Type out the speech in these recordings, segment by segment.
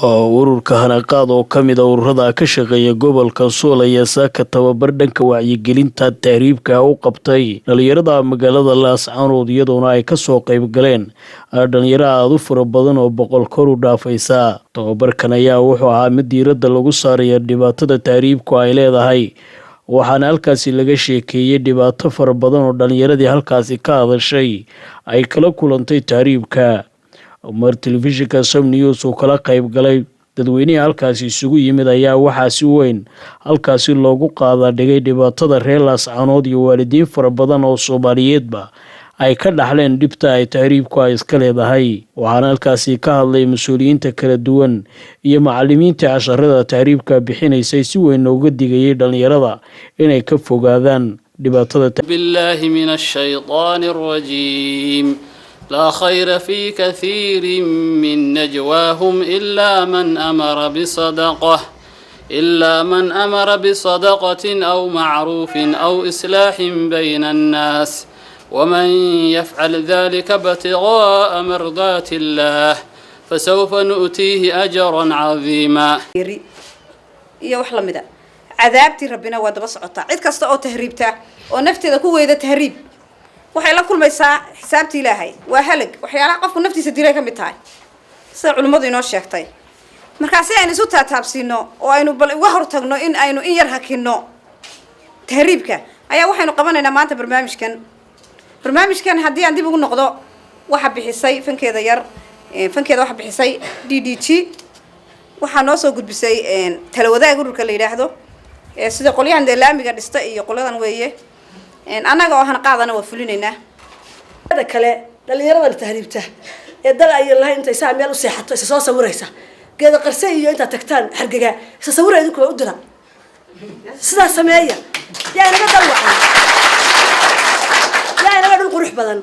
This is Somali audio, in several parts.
ururka hanaqaad oo kamid ah ururada ka shaqeeya gobolka Sool ayaa saaka tababar dhanka wacyigelinta tahriibka u qabtay dhalinyarada magaalada Laascaanood iyadoona ay ka soo qayb galeen dhalinyaro aad u fara badan oo boqol kor u dhaafaysa. Tababarkan ayaa wuxuu ahaa mid diiradda lagu saarayo dhibaatada tahriibku ay leedahay, waxaana halkaasi laga sheekeeyay dhibaato fara badan oo dhalinyaradii halkaasi ka hadashay ay kala kulantay tahriibka. Umar telefishinka Som News oo kala qayb galay dadweynaha halkaasi isugu yimid ayaa waxaa si weyn halkaasi loogu qaadaa dhigay dhibaatada reer Laascaanood iyo waalidiin fara badan oo Soomaaliyeedba ay ka dhaxleen dhibta ay tahriibku ay iska leedahay. Waxaana halkaasi ka hadlay mas'uuliyiinta kala duwan iyo macallimiinta casharada tahriibka bixinaysay si weyn uga digayay dhalinyarada inay ka fogaadaan dhibaatada. Billahi minash shaytaanir rajiim. لا خير في كثير من نجواهم إلا من أمر بصدقة أو معروف أو إصلاح بين الناس ومن يفعل ذلك ابتغاء مرضات الله فسوف نؤتيه أجرا عظيما. iyo wax lamida cadaabti rabbina waa daba socotaa cid kasta oo tahriibta oo nafteeda ku weeyda tahriib waxay la kulmaysaa xisaabtii Ilaahay waa halag waxyaalaha qofku naftiisa dilay ka mid tahay sida culimadu inoo sheegtay. Markaas aynu isu taataabsiino oo aynu bal uga hortagno in aynu in yar hakino tahriibka ayaa waxaynu qabanaynaa maanta barnaamijkan haddii aan dib ugu noqdo waxa bixisay fankeeda waxa bixisay DDG waxa noo soo gudbisay talawadaha ururka la yiraahdo sida qolyahan laamiga dhista iyo qoladan weeye anaga oo hanaqaadana waa fulinaynaa. Hada kale dhalinyarada tahriibta ee dal ay lahayn inta ay meel u seexato isa soo sawiraysa geeda qarse iyo inta tagtaan xargaga isa sawir idinku u dira sida sameeya yaa naga dalwacay yaa naga dhul qurux badan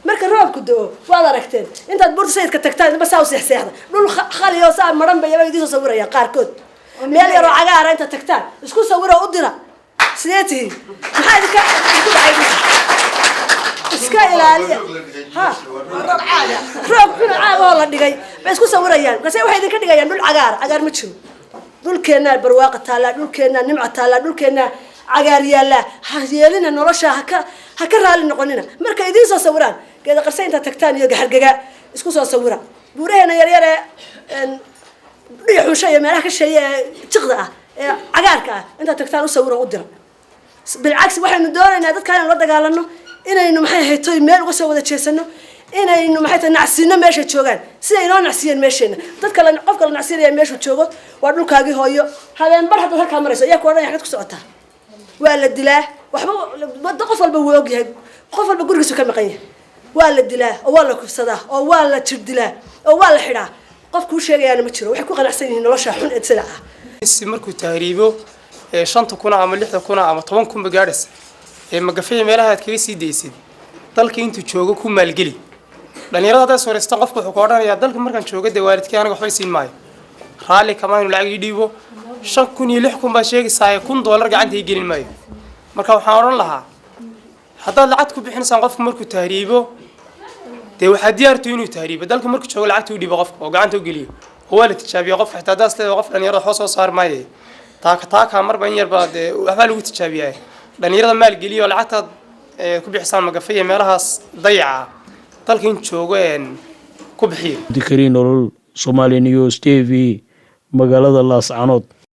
marka roobku doo waad aragteen intaad burta sayidka tagtaan ma saa u seexseexda dhul khaliyo saa maran bay idin soo sawiraya qaarkood meel yar oo cagaar inta tagtaan isku sawiro u dira سيتي هذا iska ilaaliya ha roob kuna caaga oo la dhigay bas ku sawirayaan qasay waxay idin ka dhigayaan dhul cagaar ma jiro dhulkeena barwaaqo taala dhulkeena nimco taala dhulkeena cagaar yaala ha yeelina nolosha ha ka raali noqonina marka idin soo sawiraan geeda qarsay inta tagtaan iyo gaxargaga isku soo sawira buureena yar yar dhixushay meelaha ka sheeyay jiqda ah cagaarka inta tagtaan u sawiro u dira بالعكس waxaynu doonaynaa dadka inaan la dagaalano inaynu maxay haytay meel uga soo wada jeesano inaynu maxay tahay nacsiino meesha joogan si ay noo nacsiiyeen meesheena dadka qofka la nacsiinaya meesha joogo waa dhulkaagi hooyo habeen bar hadda halka marayso iyaga oo dhan yaxad ku socota waa la dilaa waxba qof walba wuu ogyahay qof walba gurigiisa ka maqan yahay waa la dilaa oo waa la kufsadaa oo waa la jirdilaa oo waa la xidhaa qofku sheegayana ma jiro waxay ku qanacsan yihiin nolosha xun ee sida ah si markuu tahriibo 5 kuna ama 6 kuna ama 10 kun bagaaris magafay meelaha aad kaga sii deysid dalka intuu joogo ku maalgeli dhalinyarada soo reestan qofku wuxuu ka oranayaa dalka markaan joogo waalidkii aniga waxba siin maayo raali kama inuu lacag ii dhiibo 5 kun iyo 6 kun baa sheegaysaa $1 gacanta ii gelin maayo marka waxaan oran lahaa haddaad lacag ku bixinaysan qofku markuu tahriibo waxaa diyaarto inuu tahriibo dalka markuu joogo lacagta u dhiibo qofka oo gacanta u geliyo oo waa la tijaabiyo qof xitaa daasleeda qof dhalinyarada hoos soo saar maayo taaka marba in yar baad waxba lagu tijaabiyay dhalinyarada maal geliyo lacagta ku bixisaan magafay meelahaas dayaca dalkan joogo ku bixiyo Dikariin nolol Somali News TV magaalada Laascaanood.